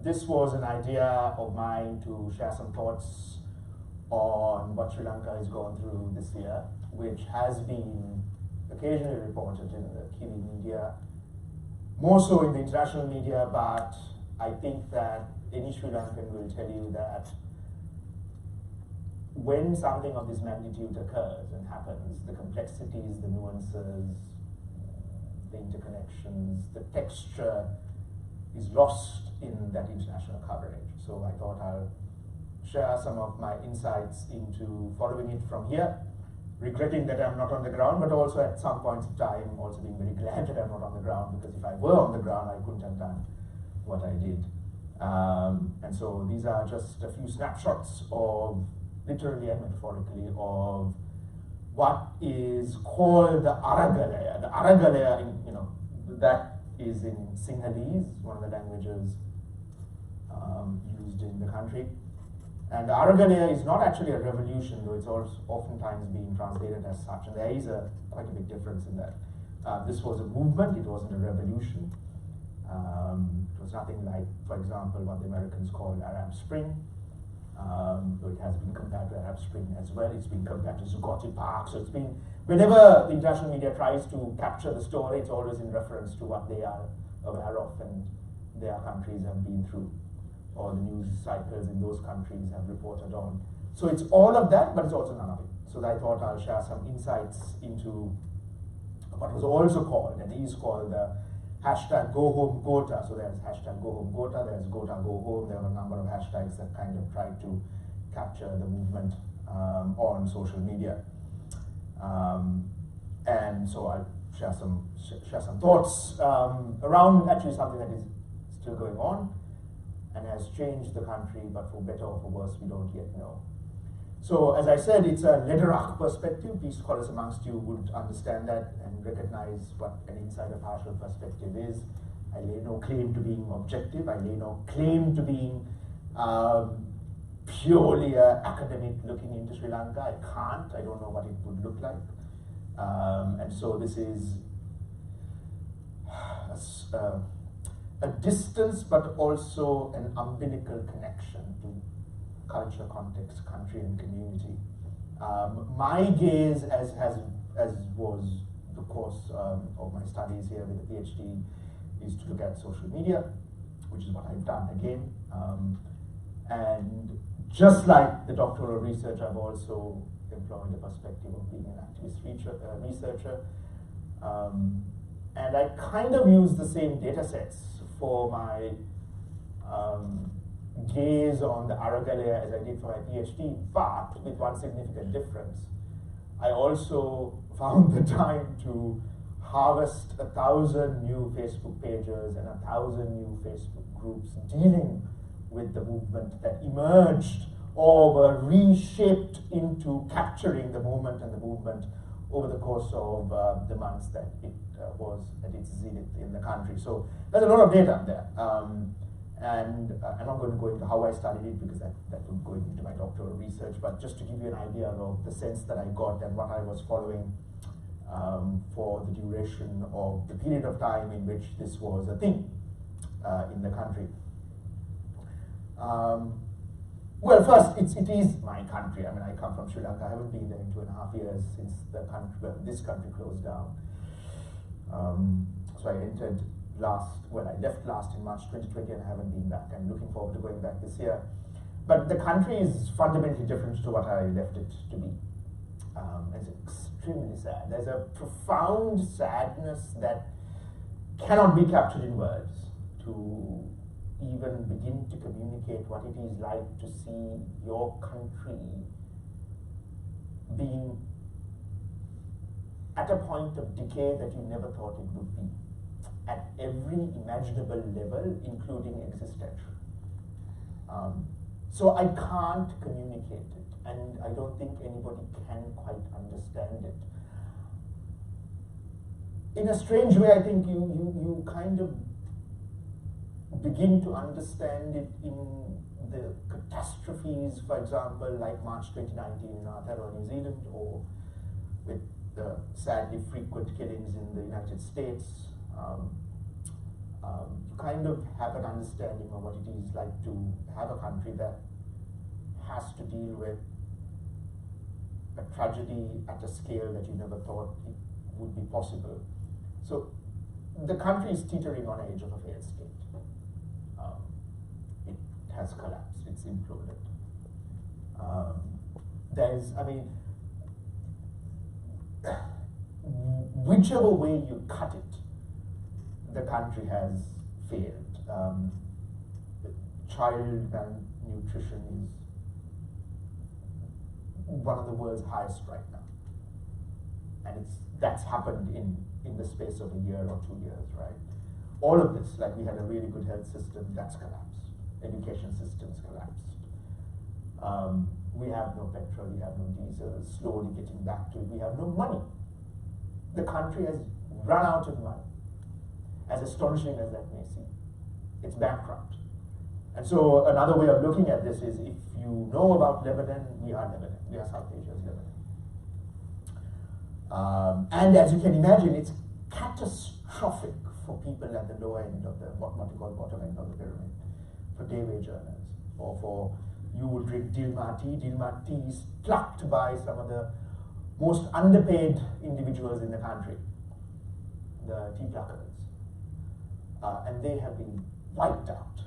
This was an idea of mine to share some thoughts on what Sri Lanka has gone through this year, which has been occasionally reported in the Kiwi media, more so in the international media, but I think that any Sri Lankan will tell you that when something of this magnitude occurs and happens, the complexities, the nuances, the interconnections, the texture is lost in that international coverage. So I thought I'll share some of my insights into following it from here, regretting that I'm not on the ground, but also at some points of time also being very glad that I'm not on the ground, because if I were on the ground, I couldn't have done what I did. And so these are just a few snapshots of, literally and metaphorically, of what is called the Aragalaya. The Aragalaya, that is in Sinhalese, one of the languages used in the country. And the Aragalaya is not actually a revolution, though it's also oftentimes being translated as such, and there is quite a big difference in that. This was a movement, it wasn't a revolution. It was nothing like, for example, what the Americans called Arab Spring. Though it has been compared to Arab Spring as well. It's been compared to Zuccotti Park. So it's been, whenever the international media tries to capture the story, it's always in reference to what they are aware of and their countries have been through, or the news cycles in those countries have reported on. So it's all of that, but it's also none of it. So I thought I'll share some insights into what was also called, and is called the hashtag Go Home Gota. So there's hashtag Go Home Gota, there's Gota Go Home. There were a number of hashtags that kind of tried to capture the movement on social media. And so I'll share some thoughts around actually something that is still going on and has changed the country, but for better or for worse, we don't yet know. So as I said, it's a Lederach perspective. Peace scholars amongst you would understand that and recognize what an insider partial perspective is. I lay no claim to being objective. I lay no claim to being purely academic looking into Sri Lanka. I can't. I don't know what it would look like. And so this is a distance, but also an umbilical connection to culture, context, country, and community. My gaze, as was the course of my studies here with the PhD, is to look at social media, which is what I've done again. And just like the doctoral research, I've also employed the perspective of being an activist researcher. And I kind of use the same data sets for my gaze on the Aragalaya as I did for my PhD, but with one significant difference. I also found the time to harvest 1,000 new Facebook pages and 1,000 new Facebook groups dealing with the movement that emerged or were reshaped into capturing the moment and the movement over the course of the months that it was at its zenith in the country. So there's a lot of data there. And I'm not going to go into how I studied it, because that would go into my doctoral research, but just to give you an idea of the sense that I got and what I was following for the duration of the period of time in which this was a thing in the country. Well, first, it is my country. I mean, I come from Sri Lanka. I haven't been there in 2.5 years since this country closed down. So I entered I left last in March 2020 and I haven't been back. I'm looking forward to going back this year. But the country is fundamentally different to what I left it to be. It's extremely sad. There's a profound sadness that cannot be captured in words to even begin to communicate what it is like to see your country being at a point of decay that you never thought it would be, at every imaginable level, including existential. So I can't communicate it, and I don't think anybody can quite understand it. In a strange way, I think you kind of begin to understand it in the catastrophes, for example, like March 2019 in Aotearoa, New Zealand, or with the sadly frequent killings in the United States. you kind of have an understanding of what it is like to have a country that has to deal with a tragedy at a scale that you never thought it would be possible. So the country is teetering on the edge of a failed state. It has collapsed, it's imploded. Whichever way you cut it, the country has failed. Child malnutrition is one of the world's highest right now. And that's happened in the space of a year or 2 years, right? All of this, like we had a really good health system, that's collapsed. Education systems collapsed. We have no petrol, we have no diesel, slowly getting back to it. We have no money. The country has run out of money. As astonishing as that may seem, it's bankrupt. And so another way of looking at this is, if you know about Lebanon, we are Lebanon. We are South Asia's Lebanon. And as you can imagine, it's catastrophic for people at the lower end of the, what you call bottom end of the pyramid, for day wage earners, or for, you would drink Dilma tea. Dilma tea is plucked by some of the most underpaid individuals in the country, the tea pluckers. And they have been wiped out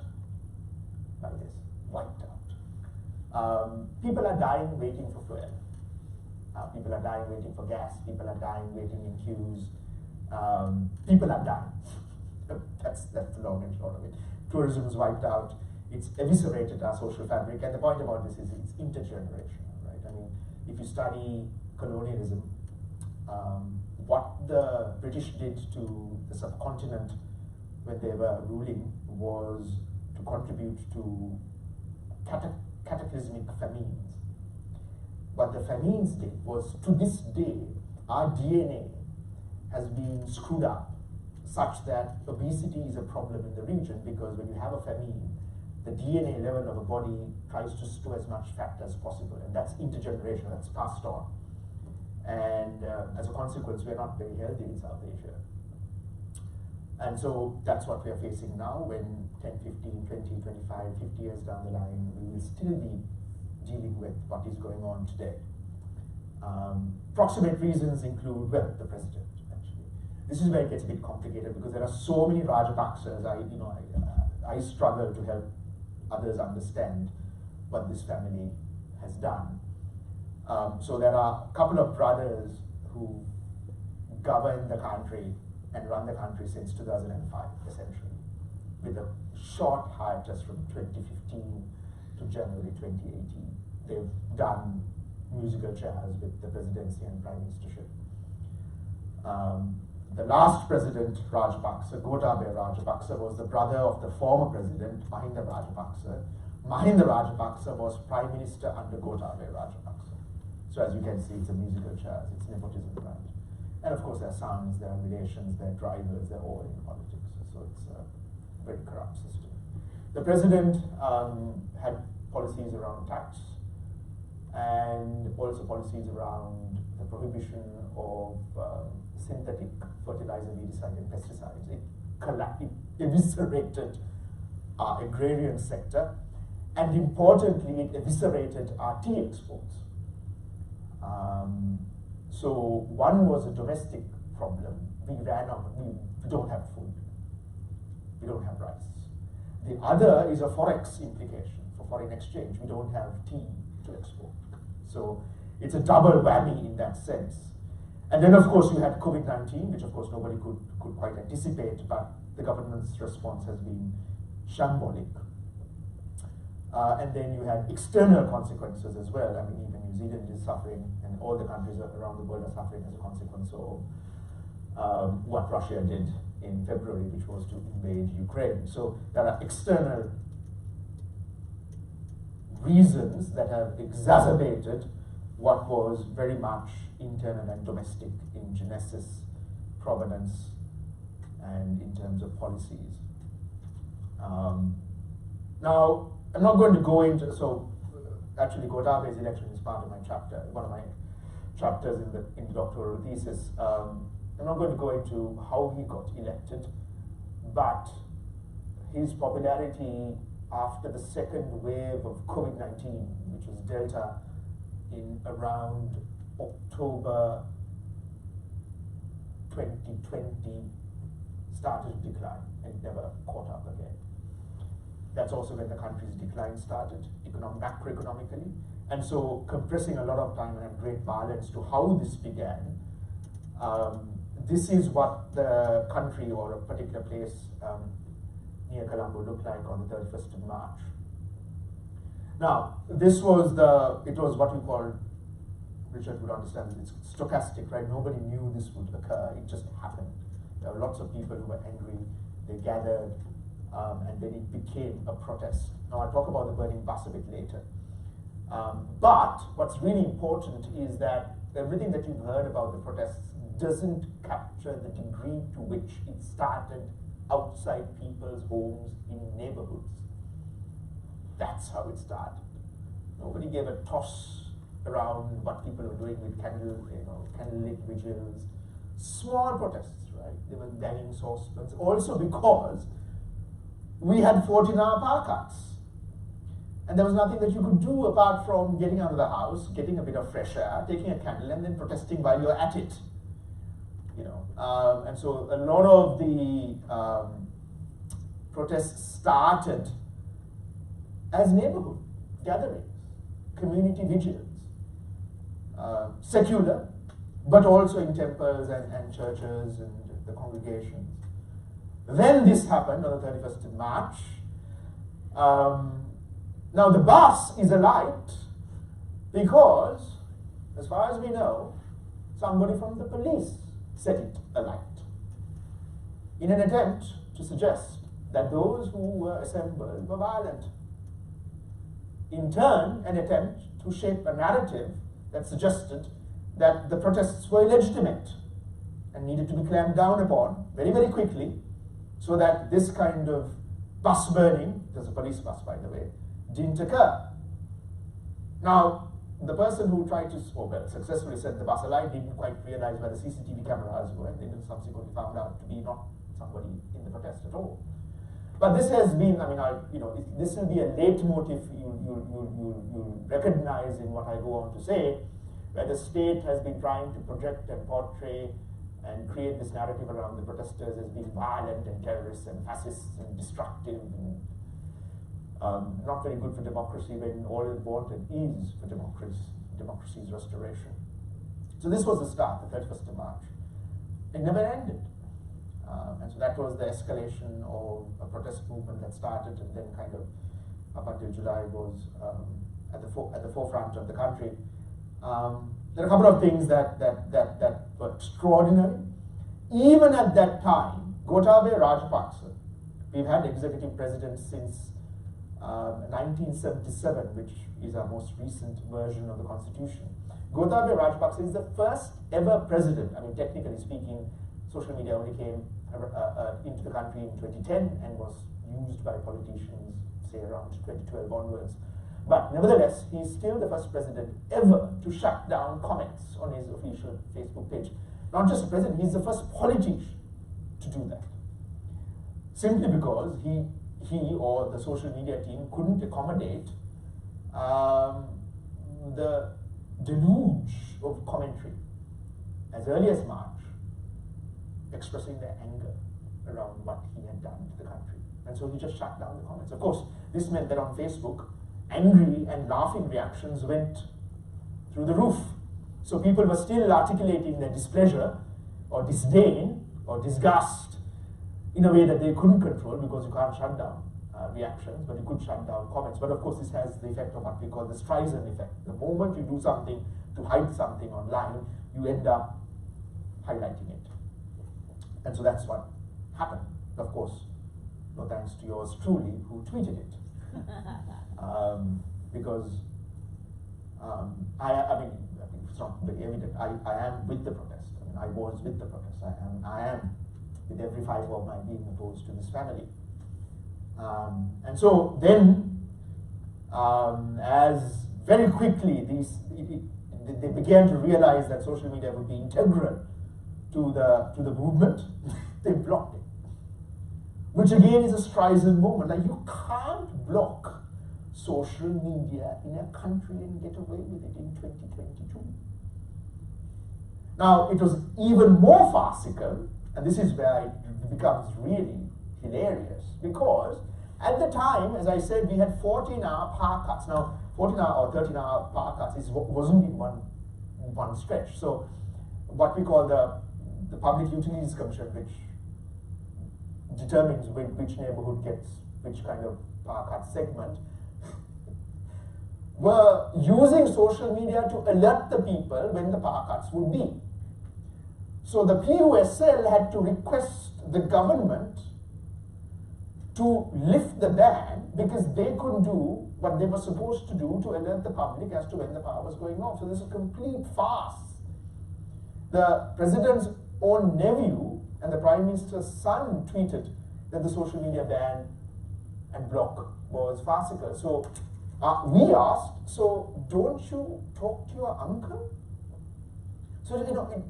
by this, wiped out. People are dying waiting for fuel. People are dying waiting for gas. People are dying waiting in queues. People are dying. That's the long and short of it. Tourism is wiped out. It's eviscerated our social fabric. And the point about this is it's intergenerational, right? I mean, if you study colonialism, what the British did to the subcontinent when they were ruling was to contribute to cataclysmic famines. What the famines did was, to this day, our DNA has been screwed up such that obesity is a problem in the region, because when you have a famine, the DNA level of a body tries to store as much fat as possible, and that's intergenerational, that's passed on. And as a consequence, we're not very healthy in South Asia. And so that's what we are facing now, when 10, 15, 20, 25, 50 years down the line, we will still be dealing with what is going on today. Proximate reasons include, well, the president, actually. This is where it gets a bit complicated, because there are so many Rajapaksas. I struggle to help others understand what this family has done. So there are a couple of brothers who govern the country and run the country since 2005, essentially, with a short hiatus from 2015 to January 2018. They've done musical chairs with the presidency and prime ministership. The last president, Rajapaksa, Gotabaya Rajapaksa, was the brother of the former president, Mahinda Rajapaksa. Mahinda Rajapaksa was prime minister under Gotabaya Rajapaksa. So as you can see, it's a musical chairs, it's nepotism, right? And of course, their sons, their relations, their drivers, they're all in politics. So it's a very corrupt system. The president had policies around tax, and also policies around the prohibition of synthetic fertilizer, weedicide, and pesticides. It eviscerated our agrarian sector, and importantly, it eviscerated our tea exports. So one was a domestic problem. We don't have food. We don't have rice. The other is a forex implication for foreign exchange. We don't have tea to export. So it's a double whammy in that sense. And then of course you had COVID-19, which of course nobody could quite anticipate, but the government's response has been shambolic. And then you had external consequences as well. I mean, even New Zealand is suffering, and all the countries around the world are suffering as a consequence of what Russia did in February, which was to invade Ukraine. So there are external reasons that have exacerbated what was very much internal and domestic in genesis, provenance, and in terms of policies. Now, I'm not going to go into, so actually Gotabaya's election is part of my chapter, one of my chapters in the doctoral thesis. I'm not going to go into how he got elected, but his popularity after the second wave of COVID-19, which was Delta, in around October 2020, started to decline and never caught up again. That's also when the country's decline started, macroeconomically. And so compressing a lot of time and great violence to how this began, this is what the country or a particular place near Colombo looked like on the 31st of March. Now, this was it was what we call, Richard would understand, it's stochastic, right? Nobody knew this would occur, it just happened. There were lots of people who were angry, they gathered, and then it became a protest. Now, I'll talk about the burning bus a bit later. But what's really important is that everything that you've heard about the protests doesn't capture the degree to which it started outside people's homes in neighborhoods. That's how it started. Nobody gave a toss around what people were doing with candlelit vigils. Small protests, right? They were banging saucepans. Also because we had 14-hour power cuts. And there was nothing that you could do apart from getting out of the house, getting a bit of fresh air, taking a candle, and then protesting while you're at it. And so a lot of the protests started as neighborhood gatherings, community vigils, secular, but also in temples and churches and the congregations. Then this happened on the 31st of March. Now the bus is alight because, as far as we know, somebody from the police set it alight in an attempt to suggest that those who were assembled were violent. In turn, an attempt to shape a narrative that suggested that the protests were illegitimate and needed to be clamped down upon very, very quickly, so that this kind of bus burning, there's a police bus by the way, didn't occur. Now, the person who tried to, successfully set the bus alight didn't quite realize where the CCTV cameras were, and they subsequently found out to be not somebody in the protest at all. But this has been, this will be a leitmotif you'll recognize in what I go on to say, where the state has been trying to project and portray and create this narrative around the protesters as being violent and terrorists and fascists and destructive and not very good for democracy, when all it wanted is for democracy's restoration. So this was the start, the 31st of March. It never ended. And so that was the escalation of a protest movement that started and then kind of up until July was at the forefront of the country. There are a couple of things that were extraordinary. Even at that time, Gotabaya Rajapaksa, we've had executive presidents since 1977, which is our most recent version of the constitution. Gotabaya Rajapaksa is the first ever president. Technically speaking, social media only came into the country in 2010 and was used by politicians, say around 2012 onwards. But nevertheless, he's still the first president ever to shut down comments on his official Facebook page. Not just a president, he's the first politician to do that. Simply because he or the social media team couldn't accommodate the deluge of commentary as early as March, expressing their anger around what he had done to the country. And so he just shut down the comments. Of course, this meant that on Facebook, angry and laughing reactions went through the roof. So people were still articulating their displeasure or disdain or disgust in a way that they couldn't control, because you can't shut down reactions, but you could shut down comments. But of course, this has the effect of what we call the Streisand effect. The moment you do something to hide something online, you end up highlighting it. And so that's what happened. Of course, no thanks to yours truly, who tweeted it. Because it's not very evident. I am with the protest. I was with the protest. I am with every fiber of my being opposed to this family. And so then, as very quickly they began to realize that social media would be integral to the movement, they blocked it. which again is a Streisand moment. Like, you can't block social media in a country and get away with it in 2022. Now, it was even more farcical, and this is where it becomes really hilarious, because at the time, as I said, we had 14-hour power cuts. Now, 14-hour or 13-hour power cuts wasn't in one stretch. So, what we call the Public Utilities Commission, which determines which neighborhood gets which kind of power cut segment, were using social media to alert the people when the power cuts would be. So the PUSL had to request the government to lift the ban because they couldn't do what they were supposed to do to alert the public as to when the power was going off. So this is a complete farce. The president's own nephew and the prime minister's son tweeted that the social media ban and block was farcical. So we asked, so don't you talk to your uncle? So, you know,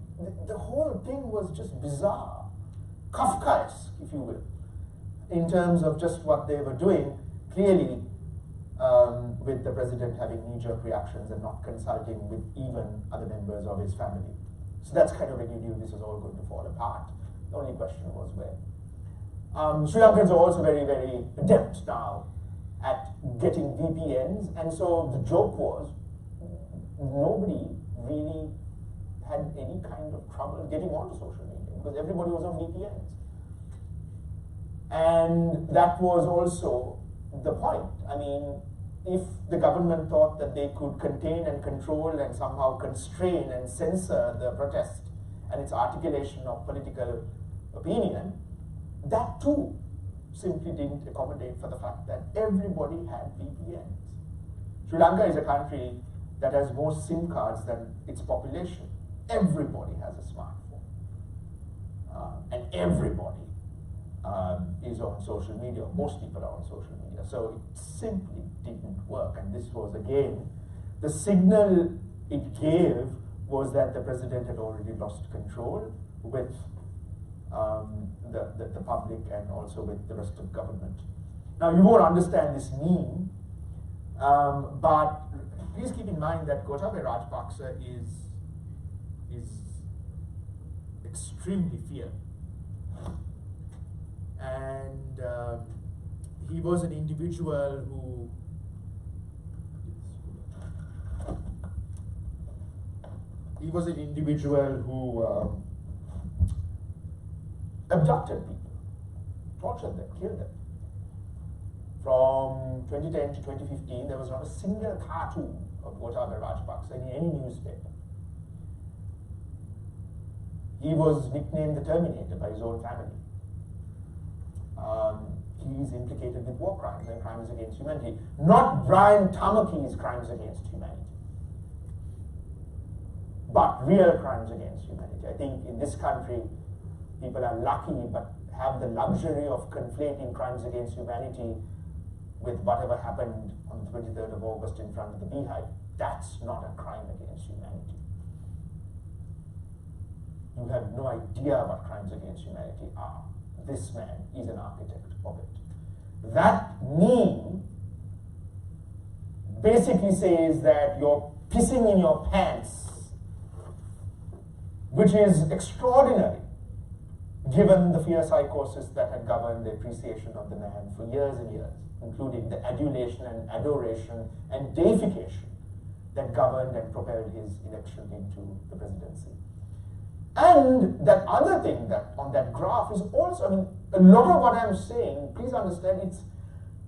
the whole thing was just bizarre, Kafkaesque, if you will, in terms of just what they were doing, clearly with the president having knee-jerk reactions and not consulting with even other members of his family. So that's kind of when you knew this was all going to fall apart. The only question was where. Sri Lankans are also very, very adept now at getting VPNs, and so the joke was nobody really had any kind of trouble getting onto social media because everybody was on VPNs. And that was also the point. I mean, if the government thought that they could contain and control and somehow constrain and censor the protest and its articulation of political opinion, that too simply didn't accommodate for the fact that everybody had VPNs. Sri Lanka is a country that has more SIM cards than its population. Everybody has a smartphone. And everybody is on social media. Most people are on social media. So it simply didn't work. And this was, again, the signal it gave was that the president had already lost control with the public and also with the rest of government. Now, you won't understand this meme, but please keep in mind that Gotabaya Rajapaksa is extremely feared. And he was an individual who abducted people, tortured them, killed them. From 2010 to 2015, there was not a single cartoon of Gotabaya Rajapaksa in any newspaper. He was nicknamed the Terminator by his own family. He is implicated with war crimes and crimes against humanity. Not Brian Tamaki's crimes against humanity, but real crimes against humanity. I think in this country, people are lucky but have the luxury of conflating crimes against humanity with whatever happened on the 23rd of August in front of the Beehive. That's not a crime against humanity. You have no idea what crimes against humanity are. This man is an architect of it. That meme basically says that you're pissing in your pants, which is extraordinary given the fear psychosis that had governed the appreciation of the man for years and years, including the adulation and adoration and deification that governed and propelled his election into the presidency. And that other thing that on that graph is also, I mean, a lot of what I'm saying, please understand, it's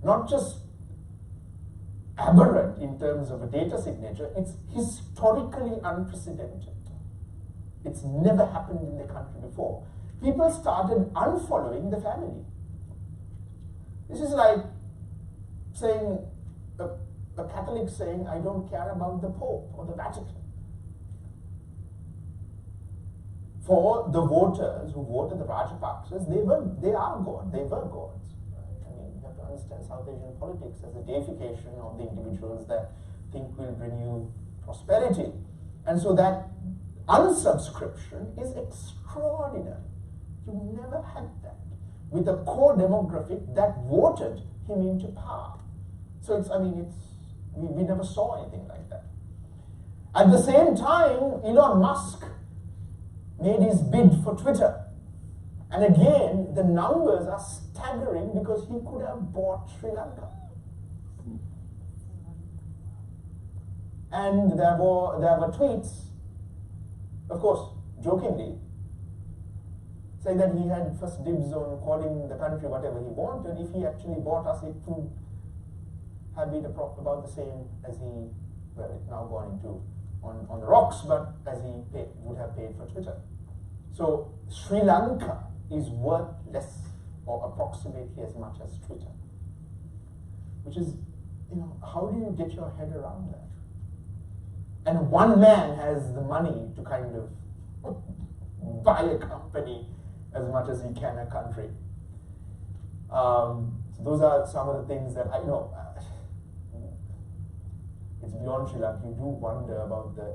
not just aberrant in terms of a data signature, it's historically unprecedented. It's never happened in the country before. People started unfollowing the family. This is like saying, a Catholic saying, I don't care about the Pope or the Vatican. For the voters who voted the Rajapaksas, they are God, they were gods. Right? I mean, you have to understand South Asian politics as a deification of the individuals that think will bring you prosperity. And so that unsubscription is extraordinary. You never had that. with a core demographic that voted him into power. So we never saw anything like that. At the same time, Elon Musk made his bid for Twitter. And again, the numbers are staggering because he could have bought Sri Lanka. And there were tweets, of course, jokingly, saying that he had first dibs on calling the country whatever he wanted. If he actually bought us, it would have been about the same as he, well, it's now gone into on the rocks, but as he would have paid for Twitter. So Sri Lanka is worth less, or approximately as much as Twitter. Which is, how do you get your head around that? And one man has the money to kind of buy a company as much as he can a country. So those are some of the things that I know. It's beyond Sri Lanka. You do wonder about the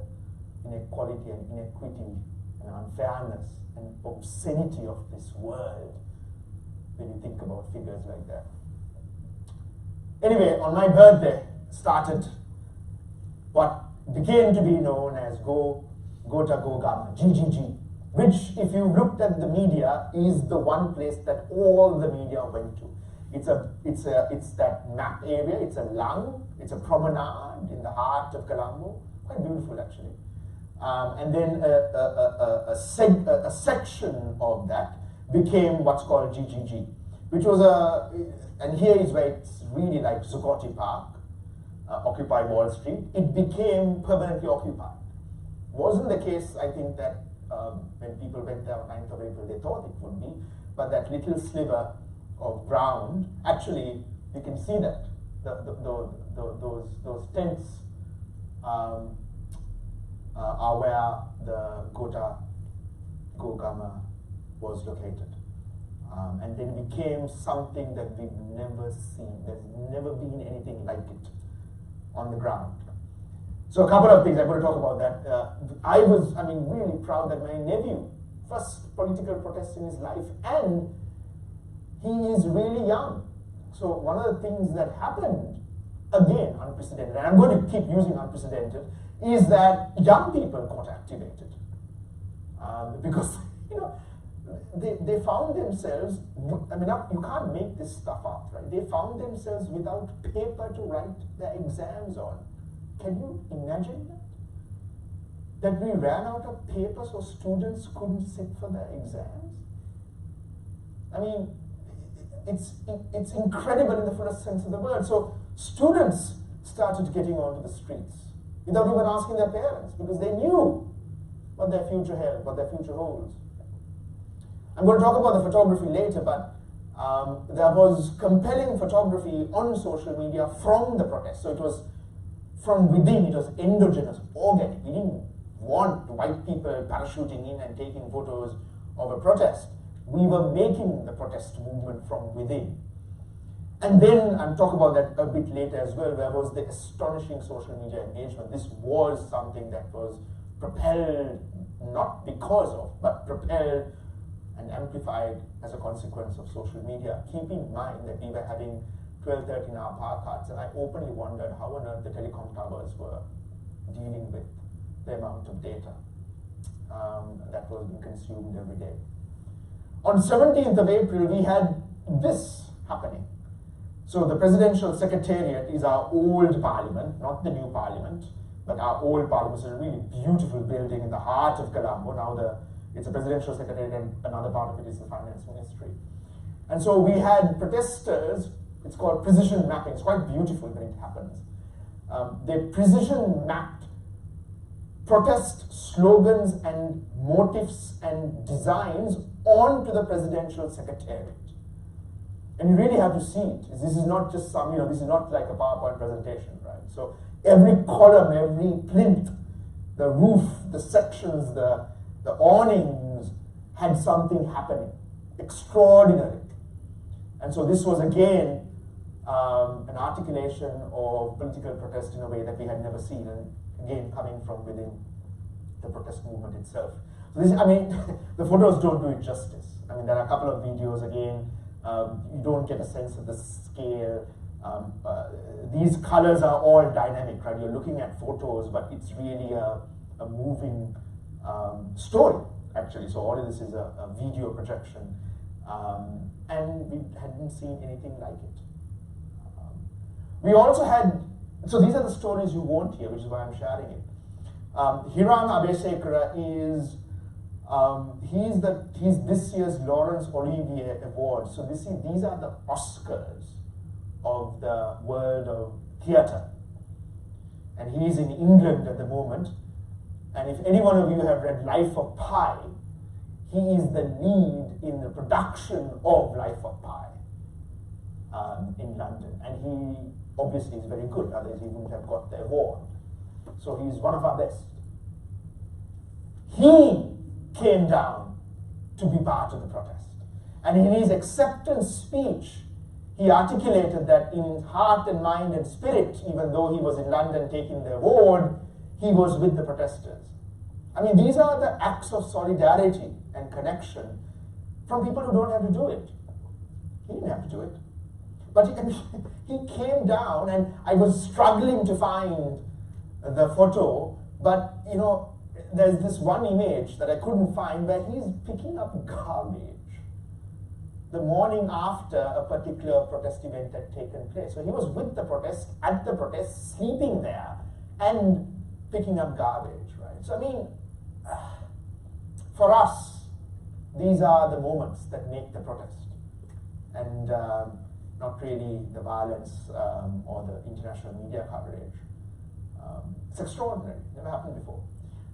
inequality and inequity and unfairness and obscenity of this world when you think about figures like that. Anyway, on my birthday started what became to be known as Gota Gogama, GGG, which, if you looked at the media, is the one place that all the media went to. It's that map area. It's a lung. It's a promenade in the heart of Colombo. Quite beautiful, actually. And then a section of that became what's called GGG, which was and here is where it's really like Zuccotti Park, Occupy Wall Street. It became permanently occupied. Wasn't the case, I think, that when people went there on 9th of April, they thought it would be, but that little sliver of ground, actually, you can see that, those tents are where the Gota Gogama was located. And then it became something that we've never seen. There's never been anything like it on the ground. So a couple of things, I'm going to talk about that. I was, really proud that my nephew, first political protest in his life, and he is really young. So one of the things that happened, again, unprecedented, and I'm going to keep using unprecedented, is that young people got activated. Because, they found themselves, you can't make this stuff up, right? They found themselves without paper to write their exams on. Can you imagine that? That we ran out of paper so students couldn't sit for their exams? It's incredible in the fullest sense of the word. So students started getting onto the streets without even asking their parents, because they knew what their future held, what their future holds. I'm going to talk about the photography later, but there was compelling photography on social media from the protest. So it was from within, it was endogenous, organic. We didn't want white people parachuting in and taking photos of a protest. We were making the protest movement from within. And then, I'll talk about that a bit later as well, there was the astonishing social media engagement. This was something that was propelled, not because of, but propelled and amplified as a consequence of social media. Keep in mind that we were having 12, 13-hour power cuts, and I openly wondered how on earth the telecom towers were dealing with the amount of data that was being consumed every day. On 17th of April, we had this happening. So the Presidential Secretariat is our old parliament, not the new parliament, but our old parliament. It's a really beautiful building in the heart of Colombo. Now it's a Presidential Secretariat, and another part of it is the Finance Ministry. And so we had protesters. It's called precision mapping. It's quite beautiful when it happens. They precision mapped protest slogans and motifs and designs onto the Presidential Secretariat. And you really have to see it. This is not just this is not like a PowerPoint presentation, right? So every column, every plinth, the roof, the sections, the awnings had something happening. Extraordinary. And so this was again an articulation of political protest in a way that we had never seen, and again coming from within the protest movement itself. So this, the photos don't do it justice. There are a couple of videos again You don't get a sense of the scale. These colors are all dynamic, right? You're looking at photos, but it's really a moving story, actually. So all of this is a video projection. And we hadn't seen anything like it. We also had, so these are the stories you won't hear, which is why I'm sharing it. Hiram Abesekara is, he's this year's Laurence Olivier Award. So these are the Oscars of the world of theatre. And he's in England at the moment. And if any one of you have read Life of Pi, he is the lead in the production of Life of Pi in London. And he obviously is very good, otherwise he wouldn't have got the award. So he's one of our best. He came down to be part of the protest. And in his acceptance speech, he articulated that in heart and mind and spirit, even though he was in London taking the award, he was with the protesters. I mean, these are the acts of solidarity and connection from people who don't have to do it. He didn't have to do it. But he came down, and I was struggling to find the photo, but you know, there's this one image that I couldn't find where he's picking up garbage the morning after a particular protest event had taken place. So he was with the protest, at the protest, sleeping there, and picking up garbage, right? So I mean, for us, these are the moments that make the protest, and not really the violence or the international media coverage. It's extraordinary, never happened before.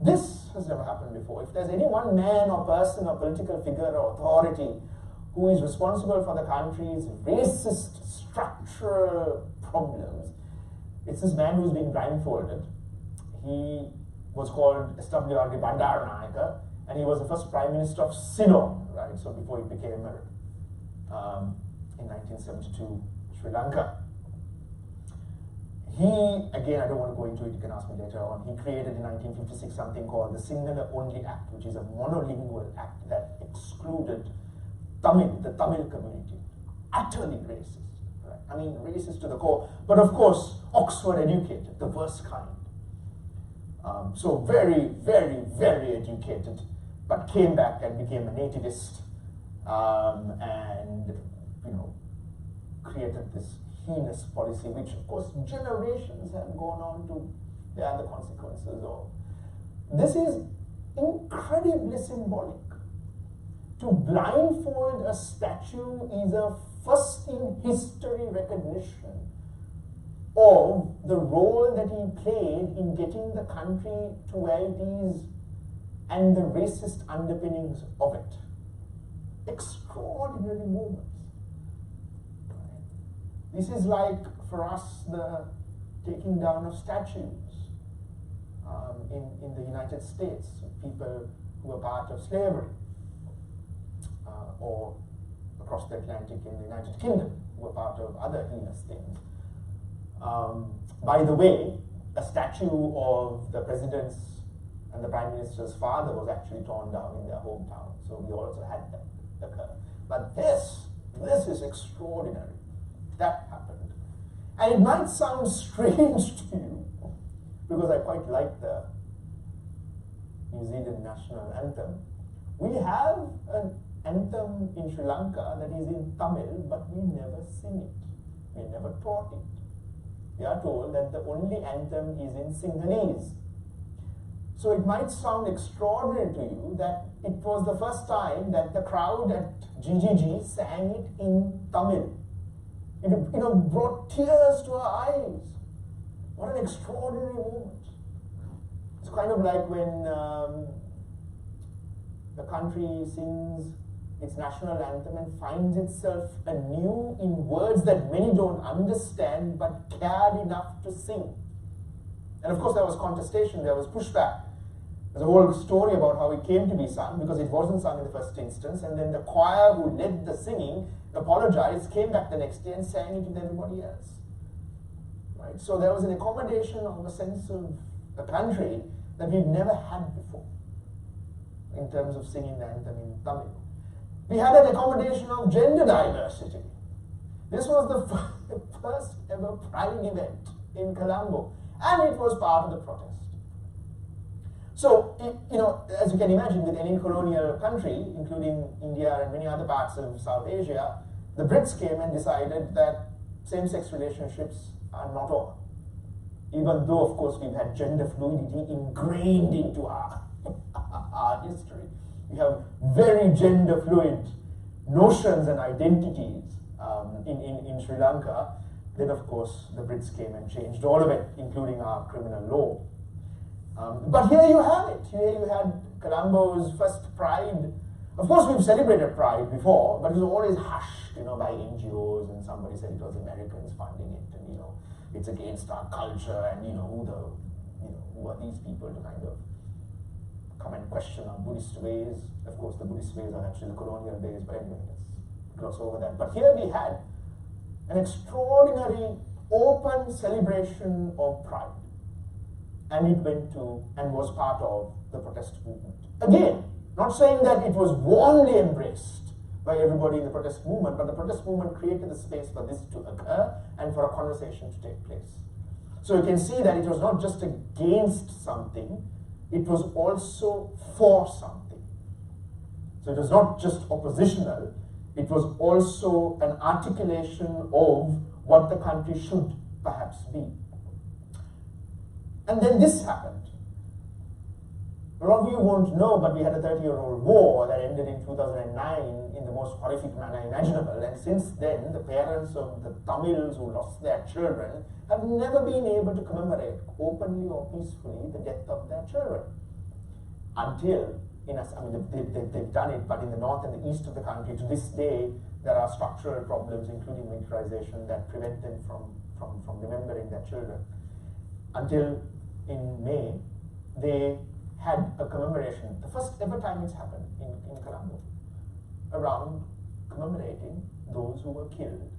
This has never happened before. If there's any one man or person or political figure or authority who is responsible for the country's racist structural problems, it's this man who's been blindfolded. He was called S.W.R.D. Bandaranayake, and he was the first Prime Minister of Ceylon, right? So before he became in 1972, Sri Lanka. He, again, I don't want to go into it, you can ask me later on, he created in 1956 something called the Sinhala Only Act, which is a monolingual act that excluded Tamil, the Tamil community. Utterly racist, right? I mean, racist to the core, but of course, Oxford educated, the worst kind. So very, very, very educated, but came back and became a nativist, and, you know, created this heinous policy, which of course generations have gone on to bear the consequences of. This is incredibly symbolic. To blindfold a statue is a first in history recognition of the role that he played in getting the country to where it is and the racist underpinnings of it. Extraordinary moments. This is like, for us, the taking down of statues in the United States, people who were part of slavery, or across the Atlantic in the United Kingdom, who were part of other heinous things. By the way, a statue of the president's and the Prime Minister's father was actually torn down in their hometown, so we also had that occur. But this is extraordinary. That happened. And it might sound strange to you, because I quite like the New Zealand national anthem. We have an anthem in Sri Lanka that is in Tamil, but we never sing it. We never taught it. We are told that the only anthem is in Sinhalese. So it might sound extraordinary to you that it was the first time that the crowd at GGG sang it in Tamil. It brought tears to our eyes. What an extraordinary moment. It's kind of like when the country sings its national anthem and finds itself anew in words that many don't understand but cared enough to sing. And of course there was contestation, there was pushback. There's a whole story about how it came to be sung, because it wasn't sung in the first instance, and then the choir who led the singing apologized, came back the next day and sang it with everybody else. Right? So there was an accommodation of a sense of the country that we've never had before in terms of singing the anthem in Tamil. We had an accommodation of gender diversity. This was the first ever Pride event in Colombo, and it was part of the protest. So, you know, as you can imagine, with any colonial country, including India and many other parts of South Asia, the Brits came and decided that same-sex relationships are not all. Even though, of course, we've had gender fluidity ingrained into our history. We have very gender fluid notions and identities in Sri Lanka. Then, of course, the Brits came and changed all of it, including our criminal law. But here you have it. Here you had Colombo's first Pride. Of course, we've celebrated Pride before, but it was always hushed, you know, by NGOs, and somebody said it was Americans funding it, and you know, it's against our culture, and you know, who are these people to kind of come and question our Buddhist ways? Of course, the Buddhist ways are actually the colonial ways, but anyway, let's gloss over that. But here we had an extraordinary open celebration of Pride. And it went to and was part of the protest movement. Again, not saying that it was warmly embraced by everybody in the protest movement, but the protest movement created the space for this to occur and for a conversation to take place. So you can see that it was not just against something, it was also for something. So it was not just oppositional, it was also an articulation of what the country should perhaps be. And then this happened. A lot of you won't know, but we had a 30-year-old war that ended in 2009 in the most horrific manner imaginable. And since then, the parents of the Tamils who lost their children have never been able to commemorate openly or peacefully the death of their children. Until, they've done it, but in the north and the east of the country, to this day, there are structural problems, including militarization, that prevent them from remembering their children. Until in May, they had a commemoration, the first ever time it's happened in Colombo, around commemorating those who were killed,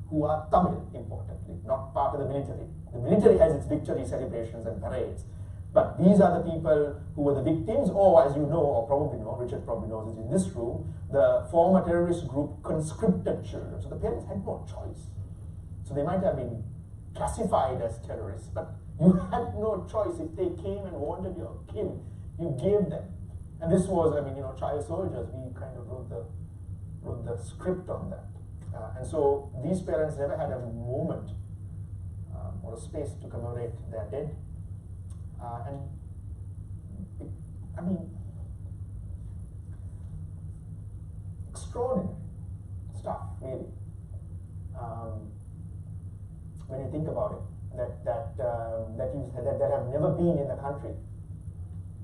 who are Tamil, importantly, not part of the military. The military has its victory celebrations and parades, but these are the people who were the victims, or as you know, or probably know, Richard probably knows, is in this room, the former terrorist group conscripted children. So the parents had no choice. So they might have been classified as terrorists, but you had no choice. If they came and wanted your kid, you gave them. And this was, child soldiers, we kind of wrote the script on that. And so these parents never had a moment or a space to commemorate their dead. Extraordinary stuff, really. When you think about it, that have never been in the country,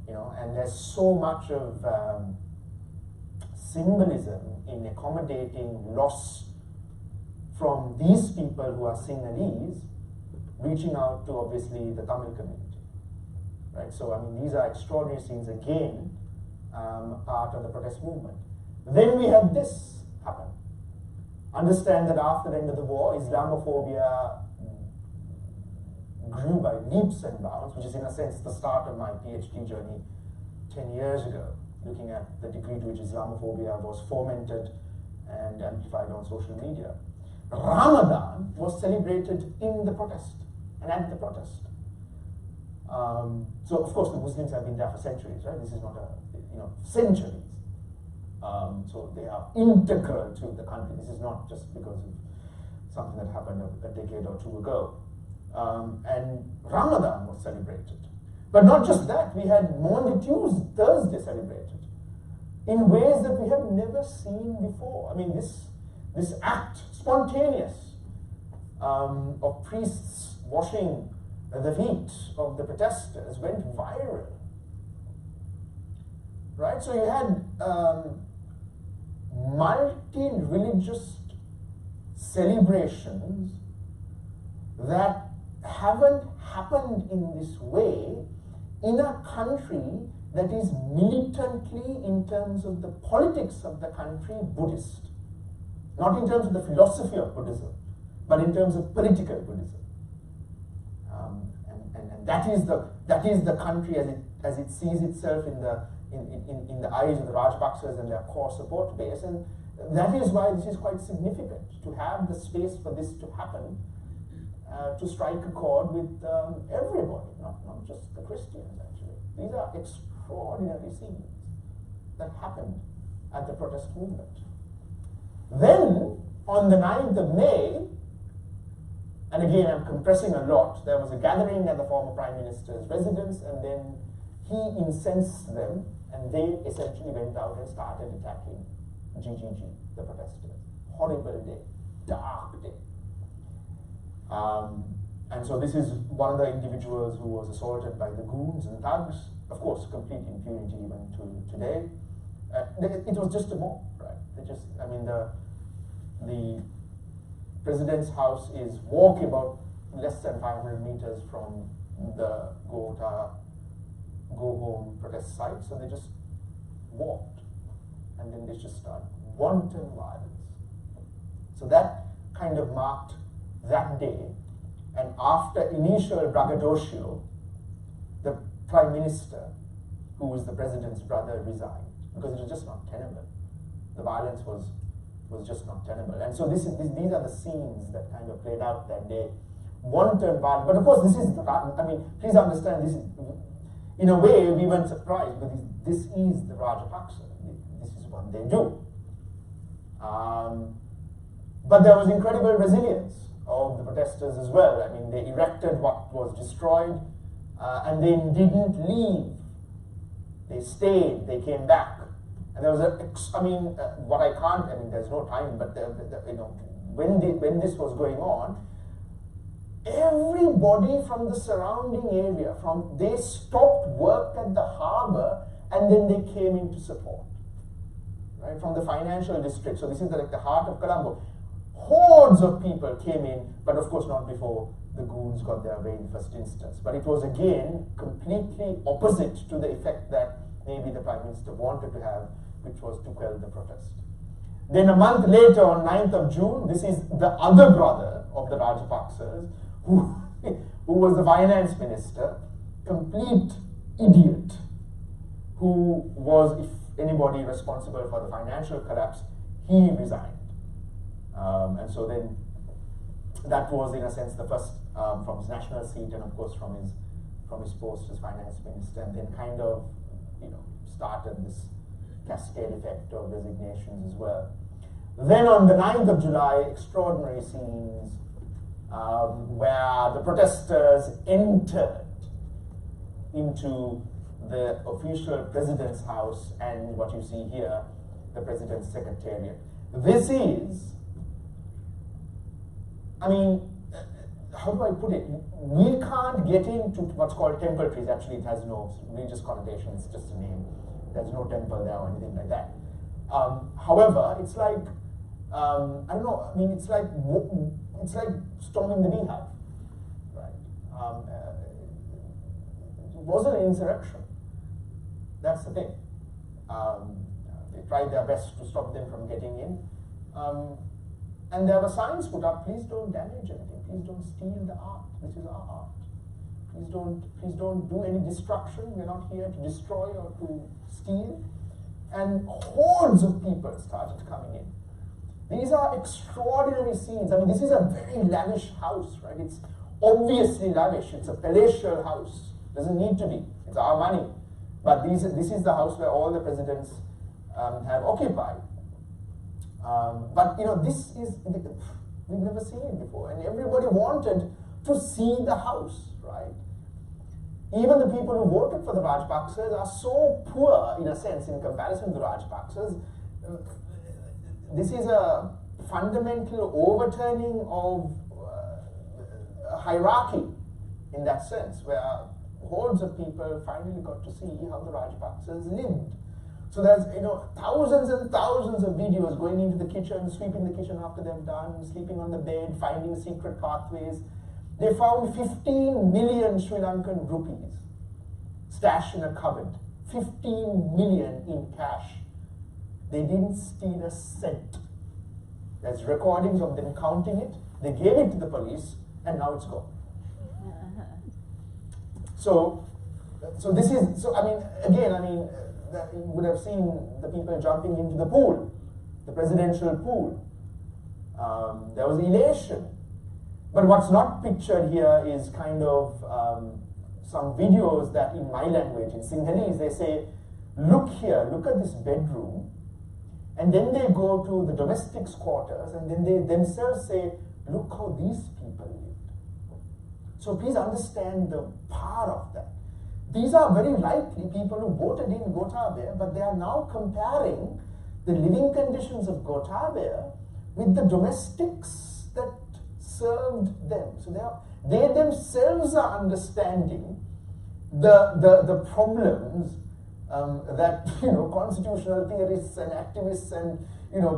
you know, and there's so much of symbolism in accommodating loss from these people who are Sinhalese, reaching out to obviously the Tamil community, right? So these are extraordinary scenes again, part of the protest movement. Then we had this happen. Understand that after the end of the war, Islamophobia grew by leaps and bounds, which is in a sense the start of my PhD journey 10 years ago, looking at the degree to which Islamophobia was fomented and amplified on social media. Ramadan was celebrated in the protest and at the protest. So of course the Muslims have been there for centuries, right? This is not centuries. So they are integral to the country. This is not just because of something that happened a decade or two ago. And Ramadan was celebrated. But not just that, we had Maundy Thursday celebrated in ways that we have never seen before. This act, spontaneous, of priests washing the feet of the protesters went viral. Right? So you had multi-religious celebrations that haven't happened in this way in a country that is militantly, in terms of the politics of the country, Buddhist. Not in terms of the philosophy of Buddhism, but in terms of political Buddhism. And that is the country as it sees itself in the eyes of the Rajpaksas and their core support base. And that is why this is quite significant, to have the space for this to happen, to strike a chord with everybody, not just the Christians actually. These are extraordinary scenes that happened at the protest movement. Then, on the 9th of May, and again I'm compressing a lot, there was a gathering at the former Prime Minister's residence, and then he incensed them, and they essentially went out and started attacking GGG, the protesters. Horrible day, dark day. And so this is one of the individuals who was assaulted by the goons and thugs. Of course, complete impunity even to today. It was just a mob, right? The president's house is walk about less than 500 meters from the Go Home protest site, so they just walked, and then they just started wanton violence. So that kind of marked that day, and after initial braggadocio, the Prime Minister, who was the president's brother, resigned, because it was just not tenable. The violence was just not tenable. And so these are the scenes that kind of played out that day. Wanton violence, but of course please understand, this is, in a way, we weren't surprised, but this is the Rajapaksa. This is what they do. But there was incredible resilience of the protesters as well. I mean, they erected what was destroyed, and they didn't leave. They stayed, they came back. And there was there's no time, but when this was going on, everybody from the surrounding area, they stopped work at the harbour, and then they came in to support, right, from the financial district. So this is like the heart of Colombo. Hordes of people came in, but of course not before the goons got their way in the first instance. But it was again completely opposite to the effect that maybe the Prime Minister wanted to have, which was to quell the protest. Then a month later, on 9th of June, this is the other brother of the Rajapaksas, who was the finance minister, complete idiot, who was, if anybody responsible for the financial collapse, he resigned. And so then that was, in a sense, the first from his national seat, and of course from his post as finance minister, and then kind of started this cascade effect of resignations as well. Then on the 9th of July, extraordinary scenes where the protesters entered into the official president's house and what you see here, the president's secretariat. This is, how do I put it? We can't get into what's called temple trees. Actually, it has no religious connotation, it's just a name. There's no temple there or anything like that. However, it's like, it's like storming the beehive, right? It wasn't an insurrection. That's the thing. They tried their best to stop them from getting in. And there were signs put up, please don't damage anything, please don't steal the art, this is our art. Please don't do any destruction, we're not here to destroy or to steal. And hordes of people started coming in. These are extraordinary scenes. This is a very lavish house, right? It's obviously lavish, it's a palatial house. Doesn't need to be, it's our money. But this is the house where all the presidents have occupied. But this is, we've never seen it before, and everybody wanted to see the house, right? Even the people who voted for the Rajapaksas are so poor, in a sense, in comparison to the Rajapaksas. This is a fundamental overturning of hierarchy, in that sense, where hordes of people finally got to see how the Rajapaksas lived. So there's thousands and thousands of videos going into the kitchen, sweeping the kitchen after they're done, sleeping on the bed, finding secret pathways. They found 15 million Sri Lankan rupees stashed in a cupboard. 15 million in cash. They didn't steal a cent. There's recordings of them counting it. They gave it to the police, and now it's gone. So this is, you would have seen the people jumping into the pool. the presidential pool. There was elation. But what's not pictured here is kind of some videos that in my language, in Sinhalese, they say, look here, look at this bedroom. And then they go to the domestics' quarters, and then they themselves say, look how these people lived. So please understand the power of that. These are very likely people who voted in Gotabaya, but they are now comparing the living conditions of Gotabaya with the domestics that served them. So they themselves are understanding the problems that constitutional theorists and activists and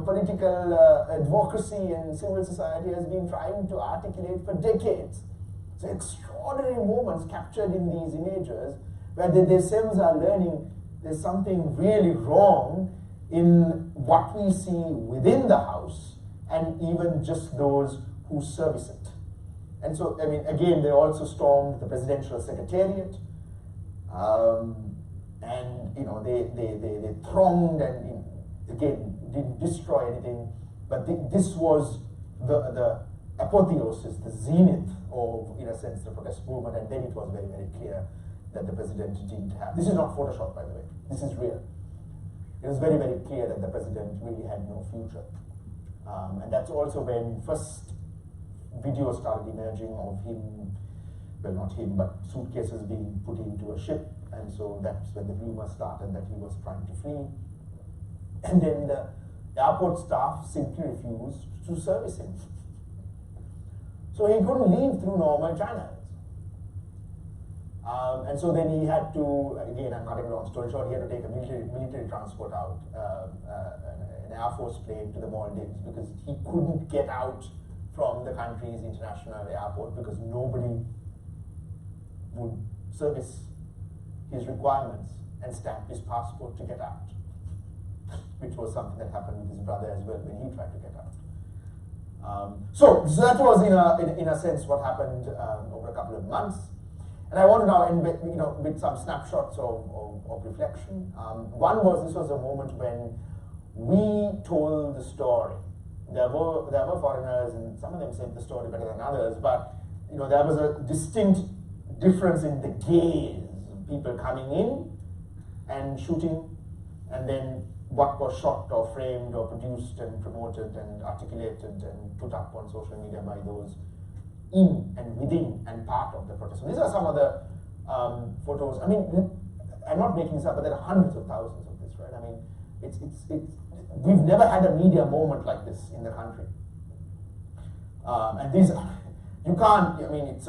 political advocacy and civil society has been trying to articulate for decades. So extraordinary moments captured in these images where they themselves are learning there's something really wrong in what we see within the house and even just those who service it. And so, I mean, again, they also stormed the presidential secretariat. And they thronged and again didn't destroy anything, but this was the apotheosis, the zenith of, in a sense, the protest movement, and then it was very, very clear that the president didn't have. This is not Photoshop, by the way. This is real. It was very, very clear that the president really had no future, and that's also when first videos started emerging of him. Well, not him, but suitcases being put into a ship. And so that's when the rumor started that he was trying to flee. And then the airport staff simply refused to service him. So he couldn't leave through normal channels. And so then he had to, again, I'm cutting a long story short, he had to take a military transport out, an Air Force plane to the Maldives, because he couldn't get out from the country's international airport because nobody would service his requirements and stamp his passport to get out, which was something that happened with his brother as well when he tried to get out. So that was in a sense what happened over a couple of months. And I want to now end with some snapshots of reflection. One was, this was a moment when we told the story. There were foreigners, and some of them said the story better than others, but there was a distinct difference in the gaze. People coming in and shooting, and then what was shot or framed or produced and promoted and articulated and put up on social media by those in and within and part of the protest. So these are some of the photos. I mean, I'm not making this up, but there are hundreds of thousands of this, right? I mean, it's we've never had a media moment like this in the country. And these, you can't, I mean,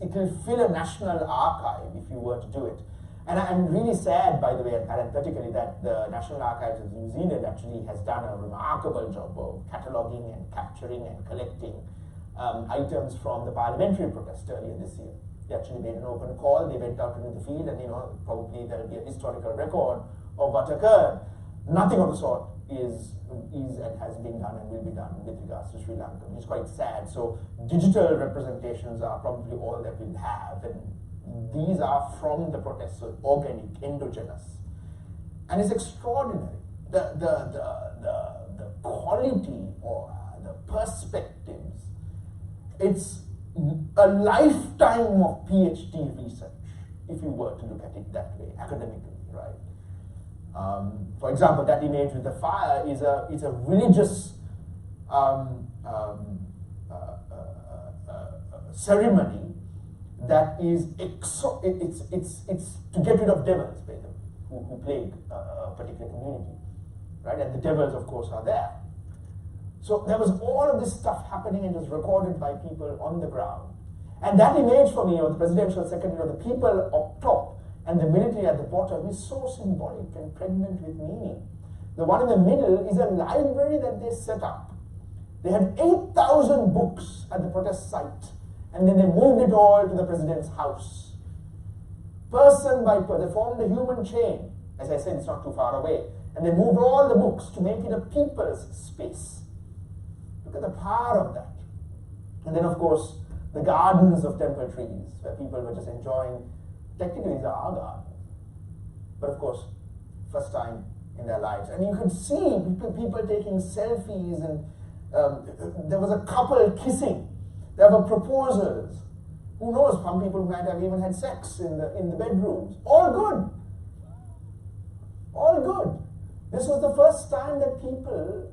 it will fill a national archive if you were to do it. And I'm really sad, by the way, and parenthetically, that the National Archives of New Zealand actually has done a remarkable job of cataloguing and capturing and collecting items from the parliamentary protest earlier this year. They actually made an open call, they went out into the field, and probably there will be a historical record of what occurred. Nothing of the sort is and has been done and will be done with regards to Sri Lanka, which is quite sad. So digital representations are probably all that we'll have, and these are from the protests, so organic, endogenous. And it's extraordinary. The quality or the perspectives. It's a lifetime of PhD research, if you were to look at it that way, academically, right? For example, that image with the fire is a religious ceremony that is it's to get rid of devils, basically, who plague a particular community, right? And the devils, of course, are there. So there was all of this stuff happening, and it was recorded by people on the ground. And that image for me, of the presidential secretary, of the people up top and the military at the bottom, is so symbolic and pregnant with meaning. The one in the middle is a library that they set up. They had 8,000 books at the protest site, and then they moved it all to the president's house. Person by person, they formed a human chain. As I said, it's not too far away. And they moved all the books to make it a people's space. Look at the power of that. And then, of course, the gardens of temple trees, where people were just enjoying. Technically, these are our gardens. But of course, first time in their lives. And you could see people taking selfies, and there was a couple kissing. There were proposals. Who knows, some people might have even had sex in the bedrooms. All good. All good. This was the first time that people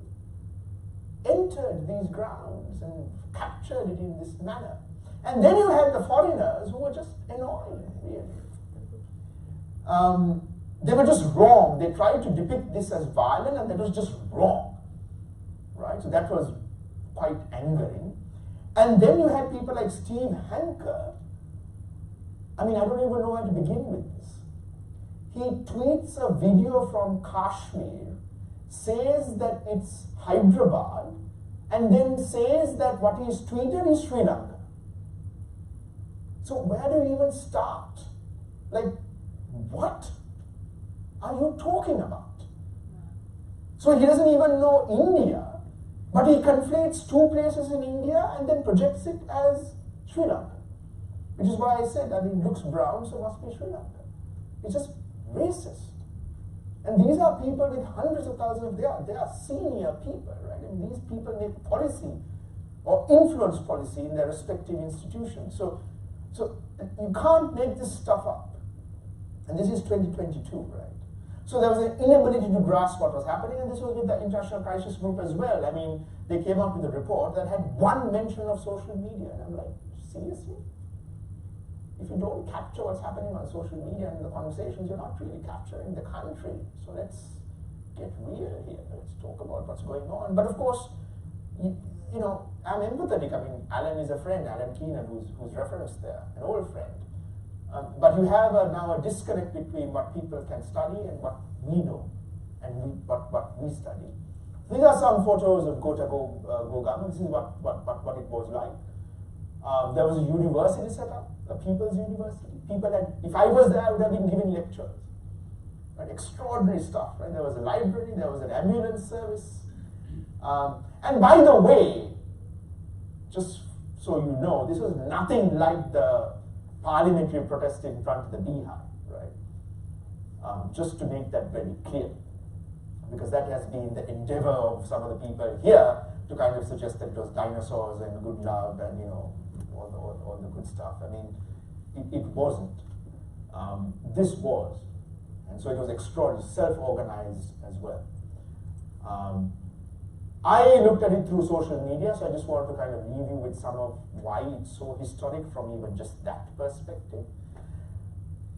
entered these grounds and captured it in this manner. And then you had the foreigners who were just annoyed, really. They were just wrong. They tried to depict this as violent, and that was just wrong, right? So that was quite angering. And then you had people like Steve Hanker. I mean, I don't even know how to begin with this. He tweets a video from Kashmir, says that it's Hyderabad, and then says that what he's tweeted is Sri Lanka. So where do you even start? Like, what are you talking about? So he doesn't even know India, but he conflates two places in India and then projects it as Sri Lanka. Which is why I said, I mean, looks brown, so must be Sri Lanka. It's just racist. And these are people with hundreds of thousands, they are senior people, right? And these people make policy or influence policy in their respective institutions. So you can't make this stuff up. And this is 2022, right? So there was an inability to grasp what was happening, and this was with the International Crisis Group as well. I mean, they came up with a report that had one mention of social media, and I'm like, seriously? If you don't capture what's happening on social media and the conversations, you're not really capturing the country. So let's get real here. Let's talk about what's going on. But of course, you know, I'm empathetic. I mean, Alan is a friend, Alan Keenan, who's referenced there, an old friend. But you have now a disconnect between what people can study and what we know, and what we study. These are some photos of Gogam. This is what it was like. There was a university set up, a people's university. People had, if I was there, I would have been giving lectures. Right? Extraordinary stuff. Right? There was a library, there was an ambulance service. And by the way, just so you know, this was nothing like the parliamentary protest in front of the Beehive, right? Just to make that very clear, because that has been the endeavor of some of the people here to kind of suggest that it was dinosaurs and good love and, you know, all the good stuff. I mean, it wasn't. This was. And so it was extraordinary, self-organized as well. I looked at it through social media, so I just wanted to kind of leave you with some of why it's so historic from even just that perspective.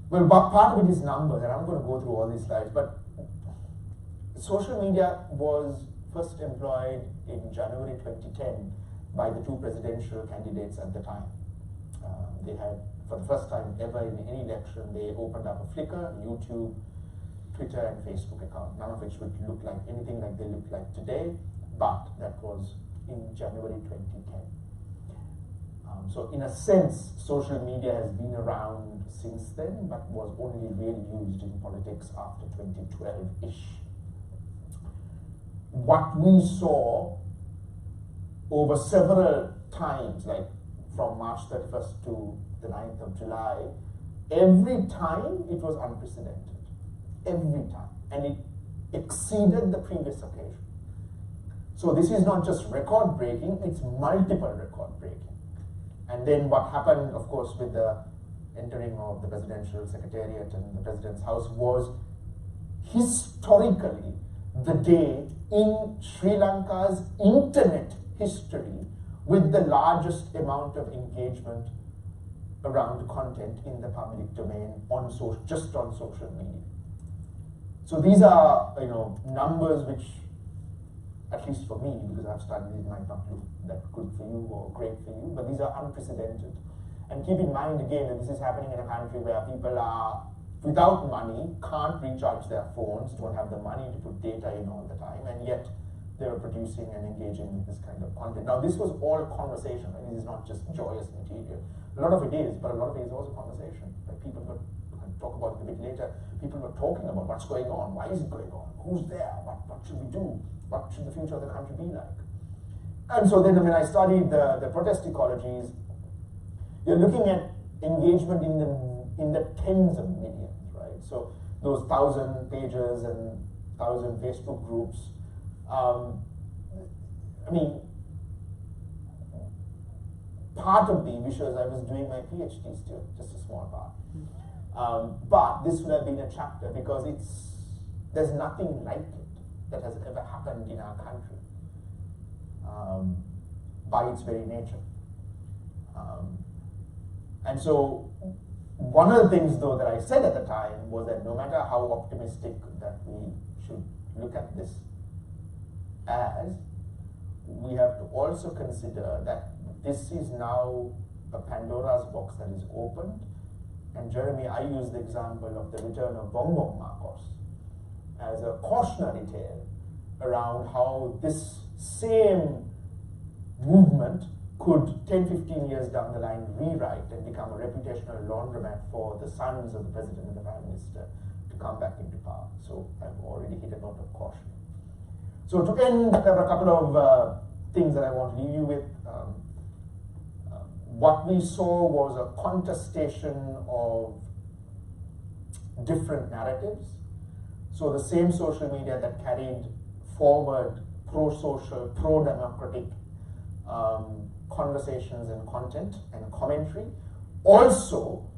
Well, part of it is numbers, and I'm going to go through all these slides, but social media was first employed in January 2010 by the two presidential candidates at the time. They had, for the first time ever in any election, they opened up a Flickr, YouTube, Twitter, and Facebook account, none of which would look like anything like they look like today. But that was in January 2010. So in a sense, social media has been around since then, but was only really used in politics after 2012-ish. What we saw over several times, like from March 31st to the 9th of July, every time it was unprecedented. Every time. And it exceeded the previous occasion. So this is not just record-breaking, it's multiple record-breaking. And then what happened, of course, with the entering of the presidential secretariat and the president's house was historically the day in Sri Lanka's internet history with the largest amount of engagement around content in the public domain on just on social media. So these are, you know, numbers which, at least for me, because I've studied it, might not look that good for you or great for you, but these are unprecedented. And keep in mind again that this is happening in a country where people are without money, can't recharge their phones, don't have the money to put data in all the time, and yet they're producing and engaging with this kind of content. Now this was all conversation, right? This is not just joyous material. A lot of it is, but a lot of it is also conversation. Like people were, I'll talk about it a bit later, people were talking about what's going on, why is it going on, who's there, what should we do, what should the future of the country be like? And so then when I studied the protest ecologies, you're looking at engagement in the tens of millions, right? So those 1,000 pages and 1,000 Facebook groups. I mean, part of the visuals I was doing my PhD still, just a small part. But this would have been a chapter because there's nothing like it that has ever happened in our country by its very nature. And so one of the things though that I said at the time was that no matter how optimistic that we should look at this as, we have to also consider that this is now a Pandora's box that is opened. And Jeremy, I use the example of the return of Bongbong Marcos as a cautionary tale around how this same movement could 10, 15 years down the line rewrite and become a reputational laundromat for the sons of the president and the prime minister to come back into power. So I've already hit a note of caution. So to end, there are a couple of things that I want to leave you with. What we saw was a contestation of different narratives. So the same social media that carried forward pro-social, pro-democratic conversations and content and commentary. Also,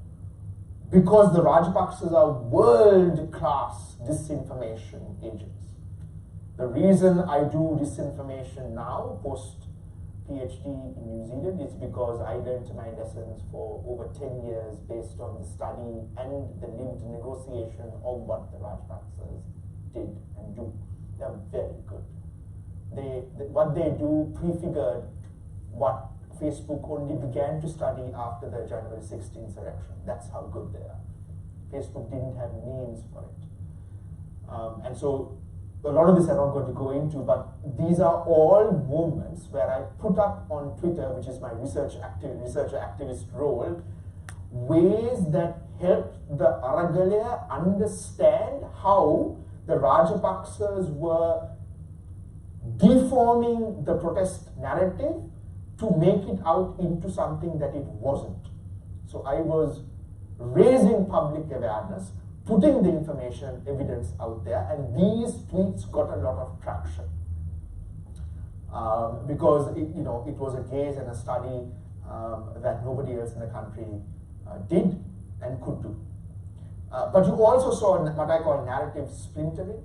because the Rajapaksas are world-class disinformation agents. The reason I do disinformation now, post-PhD in New Zealand, is because I learned my lessons for over 10 years based on the study and the lived negotiation of what the Rajapaksas did and do. They're very good. What they do prefigured what Facebook only began to study after the January 16th insurrection. That's how good they are. Facebook didn't have names for it. And so a lot of this I'm not going to go into, but these are all moments where I put up on Twitter, which is my researcher activist role, ways that helped the Aragalaya understand how the Rajapaksas were deforming the protest narrative to make it out into something that it wasn't. So I was raising public awareness, putting the information evidence out there, and these tweets got a lot of traction because it was a gaze and a study that nobody else in the country did and could do. But you also saw what I call narrative splintering.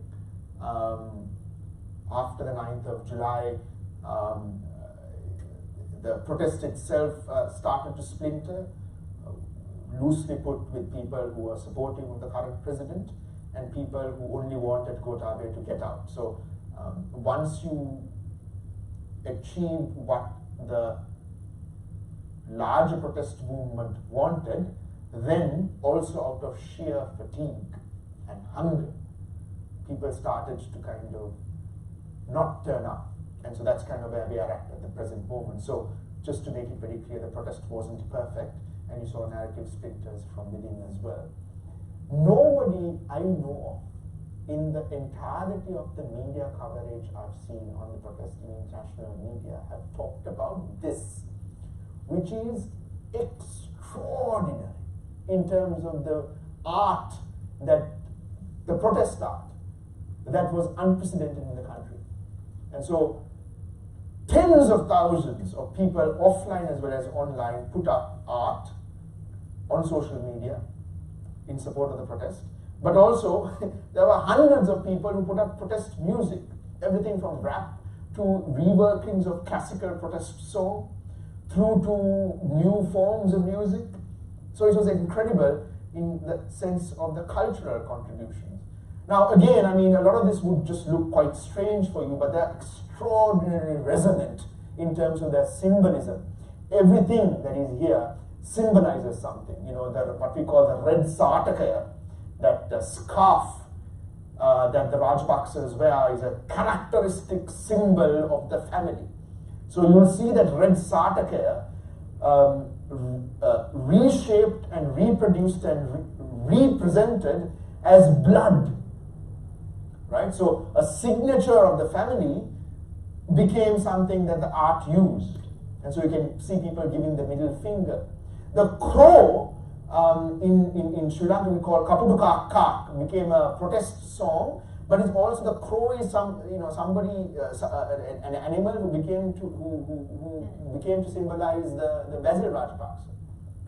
After the 9th of July, the protest itself started to splinter, loosely put, with people who are supportive of the current president and people who only wanted Gotabaya to get out. So once you achieve what the larger protest movement wanted, then also out of sheer fatigue and hunger, people started to kind of not turn up. And so that's kind of where we are at the present moment. So just to make it very clear, the protest wasn't perfect, and you saw narrative splinters from within as well. Nobody I know of in the entirety of the media coverage I've seen on the protest in international media have talked about this, which is extraordinary in terms of the art, that the protest art that was unprecedented in the country. And so tens of thousands of people offline as well as online put up art on social media in support of the protest. But also there were hundreds of people who put up protest music, everything from rap to reworkings of classical protest song through to new forms of music. So it was incredible in the sense of the cultural contributions. Now again, I mean, a lot of this would just look quite strange for you, but they're extraordinarily resonant in terms of their symbolism. Everything that is here symbolizes something. You know, what we call the red sartakaya, that scarf that the Rajapaksas wear, is a characteristic symbol of the family. So you will see that red sartakaya reshaped and reproduced and represented as blood. Right? So a signature of the family became something that the art used. And so you can see people giving the middle finger. The crow in Sri Lanka we call Kapuduka Kak became a protest song, But it's also the crow is somebody, an animal who became to symbolize the Basil Rajapaksa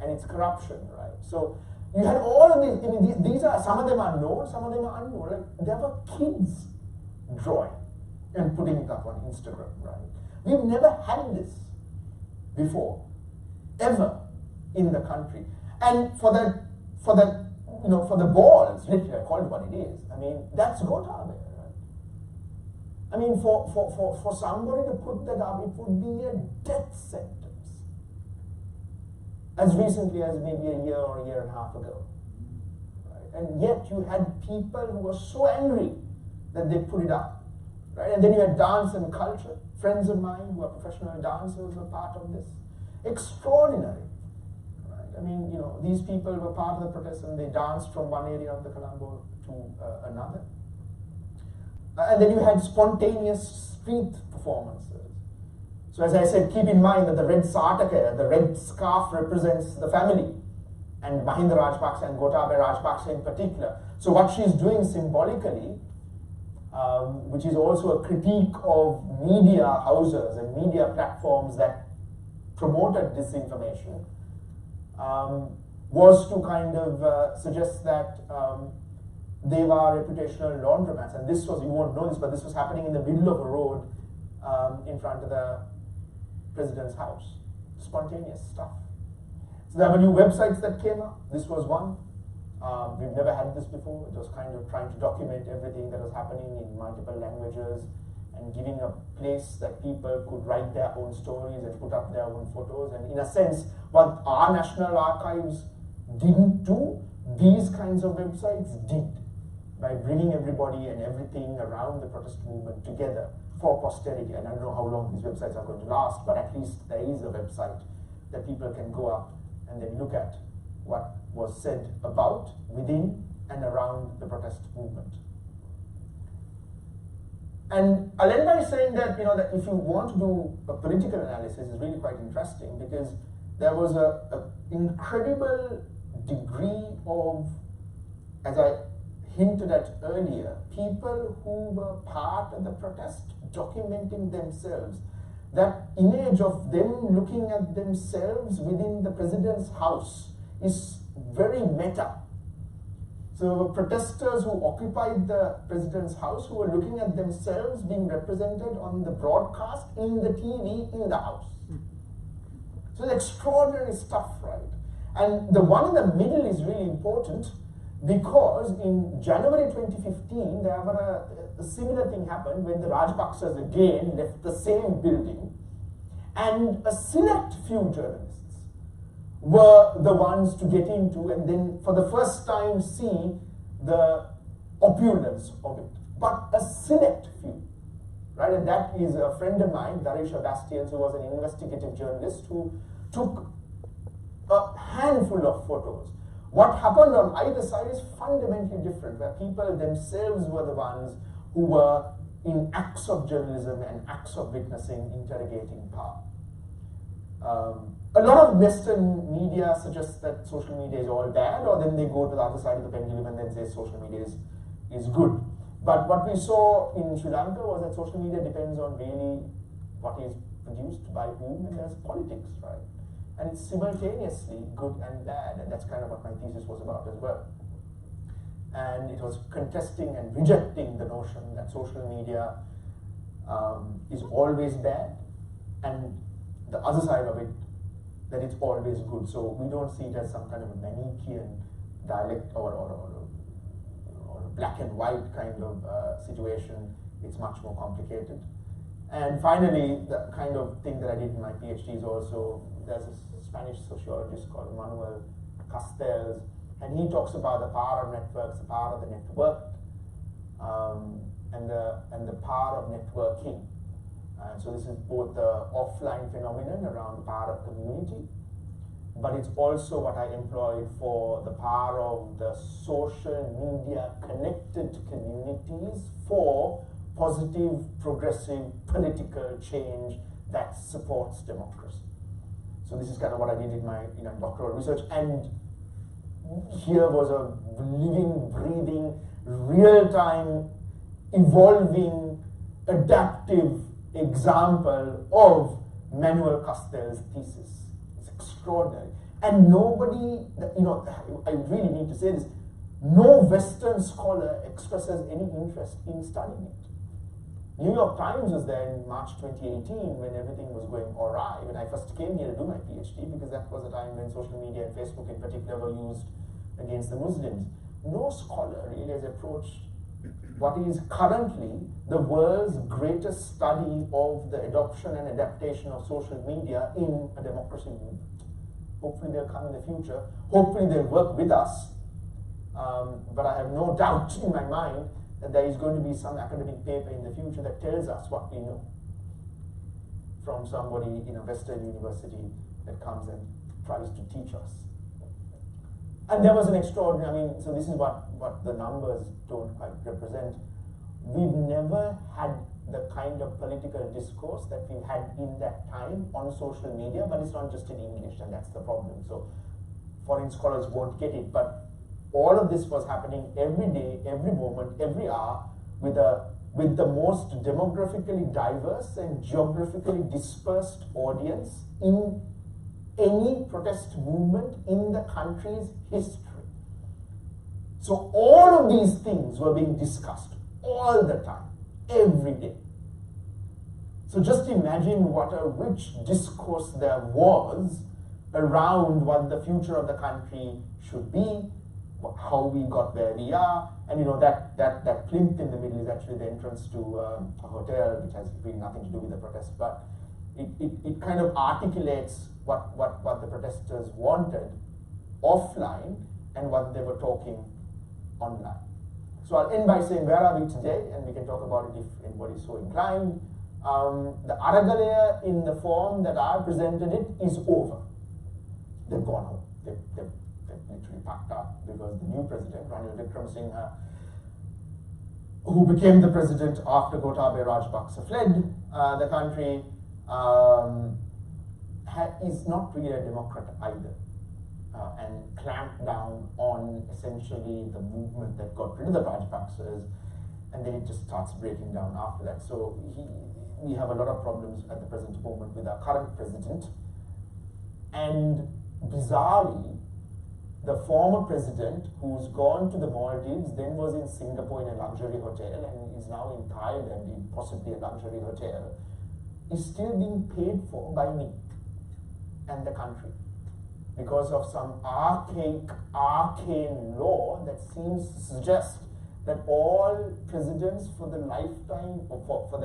and its corruption, right? So you had all of these. I mean, these are, some of them are known, some of them are unknown. Like there were kids drawing and putting it up on Instagram, right? We've never had this before, ever in the country. And for the balls, literally, I call it what it is. I mean, that's Gotabaya, right? I mean, for somebody to put that up, it would be a death sentence. As recently as maybe a year or a year and a half ago, right? And yet you had people who were so angry that they put it up, right? And then you had dance and culture. Friends of mine who are professional dancers were part of this. Extraordinary. I mean, these people were part of the protest and they danced from one area of the Colombo to another. And then you had spontaneous street performances. So as I said, keep in mind that the red sataka, the red scarf, represents the family, and Mahinda Rajapaksa and Gotabaya Rajapaksa in particular. So what she's doing symbolically, which is also a critique of media houses and media platforms that promoted disinformation, was to kind of suggest that they were reputational laundromats. And this was, you won't know this, but this was happening in the middle of a road in front of the president's house. Spontaneous stuff. So there were new websites that came up. This was one. We've never had this before. It was kind of trying to document everything that was happening in multiple languages and giving a place that people could write their own stories and put up their own photos. And in a sense, what our national archives didn't do, these kinds of websites did, by bringing everybody and everything around the protest movement together for posterity. And I don't know how long these websites are going to last, but at least there is a website that people can go up and then look at what was said about, within, and around the protest movement. And I'll end by saying that, that if you want to do a political analysis, it's really quite interesting, because there was an incredible degree of, as I hinted at earlier, people who were part of the protest documenting themselves. That image of them looking at themselves within the president's house is very meta. So protesters who occupied the president's house, who were looking at themselves being represented on the broadcast, in the TV, in the house. So it's extraordinary stuff, right? And the one in the middle is really important, because in January 2015, there were a similar thing happened when the Rajapaksas again left the same building, and a select few journalists were the ones to get into and then for the first time see the opulence of it. But a select few, right? And that is a friend of mine, Darisha Bastians, who was an investigative journalist who took a handful of photos. What happened on either side is fundamentally different, where people themselves were the ones who were in acts of journalism and acts of witnessing, interrogating power. A lot of Western media suggests that social media is all bad, or then they go to the other side of the pendulum and then say social media is good. But what we saw in Sri Lanka was that social media depends on really what is produced by whom, and there's politics, right? And it's simultaneously good and bad, and that's kind of what my thesis was about as well. And it was contesting and rejecting the notion that social media is always bad, and the other side of it, that it's always good. So we don't see it as some kind of a Manichaean dialect or black and white kind of situation. It's much more complicated. And finally, the kind of thing that I did in my PhD is also, there's a Spanish sociologist called Manuel Castells, and he talks about the power of networks, the power of the network, and the power of networking. So this is both the offline phenomenon around the power of community, but it's also what I employed for the power of the social media connected communities for positive, progressive political change that supports democracy. So this is kind of what I did in my doctoral research, and here was a living, breathing, real-time evolving, adaptive example of Manuel Castell's thesis. It's extraordinary. And nobody, I really need to say this, no Western scholar expresses any interest in studying it. New York Times was there in March 2018 when everything was going awry, when I first came here to do my PhD, because that was a time when social media and Facebook in particular were used against the Muslims. No scholar really has approached what is currently the world's greatest study of the adoption and adaptation of social media in a democracy movement. Hopefully they'll come in the future. Hopefully they'll work with us. But I have no doubt in my mind that there is going to be some academic paper in the future that tells us what we know from somebody in a Western university that comes and tries to teach us. And there was an extraordinary, so this is what the numbers don't quite represent. We've never had the kind of political discourse that we've had in that time on social media, but it's not just in English, and that's the problem. So foreign scholars won't get it, but all of this was happening every day, every moment, every hour, with the most demographically diverse and geographically dispersed audience in any protest movement in the country's history. So all of these things were being discussed all the time, every day. So just imagine what a rich discourse there was around what the future of the country should be, how we got where we are, and that plinth in the middle is actually the entrance to a hotel, which has really nothing to do with the protest, but it kind of articulates what the protesters wanted offline and what they were talking online. So I'll end by saying, where are we today? And we can talk about it if anybody is so inclined. The Aragalaya in the form that I presented it is over. They've gone home. They've literally packed up because the new president, Ranil Wickremesinghe, who became the president after Gotabaya Rajapaksa fled the country, is not really a democrat either, and clamped down on essentially the movement that got rid of the Rajapaksas, and then it just starts breaking down after that. So we have a lot of problems at the present moment with our current president, and bizarrely, the former president, who's gone to the Maldives, then was in Singapore in a luxury hotel, and is now in Thailand in possibly a luxury hotel, is still being paid for by me and the country because of some arcane law that seems to suggest that all presidents for the lifetime, or for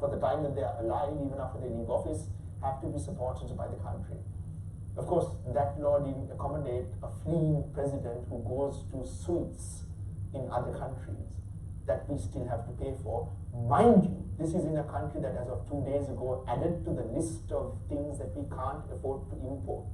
the time that they are alive, even after they leave office, have to be supported by the country. Of course, that law didn't accommodate a fleeing president who goes to suites in other countries that we still have to pay for. Mind you, this is in a country that as of 2 days ago added to the list of things that we can't afford to import,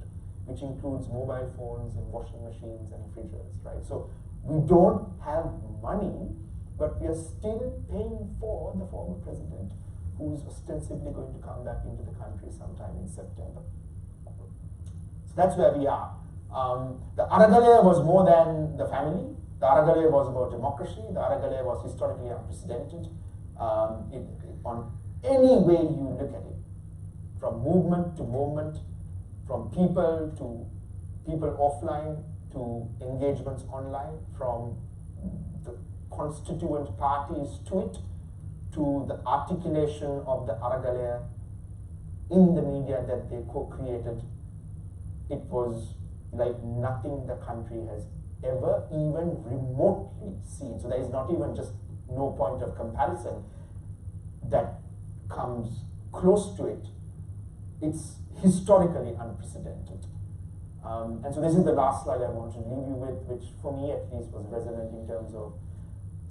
which includes mobile phones and washing machines and refrigerators, right? So we don't have money, but we are still paying for the former president, who is ostensibly going to come back into the country sometime in September. So that's where we are. The Aragalaya was more than the family. The Aragalaya was about democracy. The Aragalaya was historically unprecedented. On any way you look at it, from movement to movement, from people to people offline to engagements online, from the constituent parties to it, to the articulation of the Aragalaya in the media that they co-created, it was like nothing the country has ever even remotely seen. So there is not even just no point of comparison that comes close to it. It's historically unprecedented. And so this is the last slide I want to leave you with, which for me at least was resonant in terms of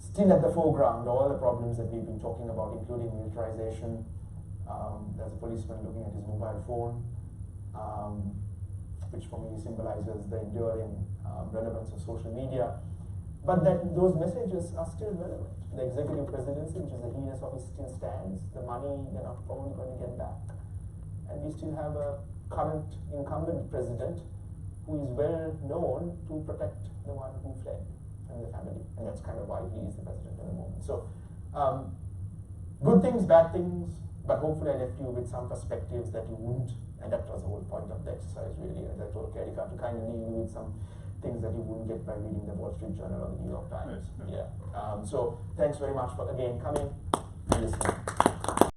still at the foreground, all the problems that we've been talking about, including militarization. There's a policeman looking at his mobile phone, which for me symbolizes the enduring relevance of social media. But that those messages are still relevant. The executive presidency, which is the heinous office, still stands. The money they're not probably going to get back. And we still have a current incumbent president who is well known to protect the one who fled and the family. And that's kind of why he is the president at the moment. So Good things, bad things, but hopefully I left you with some perspectives that you wouldn't, and that was the whole point of the exercise really, as I told Kerika, to kind of leave you with some things that you wouldn't get by reading the Wall Street Journal or the New York Times. Yeah. So thanks very much for again coming and listening.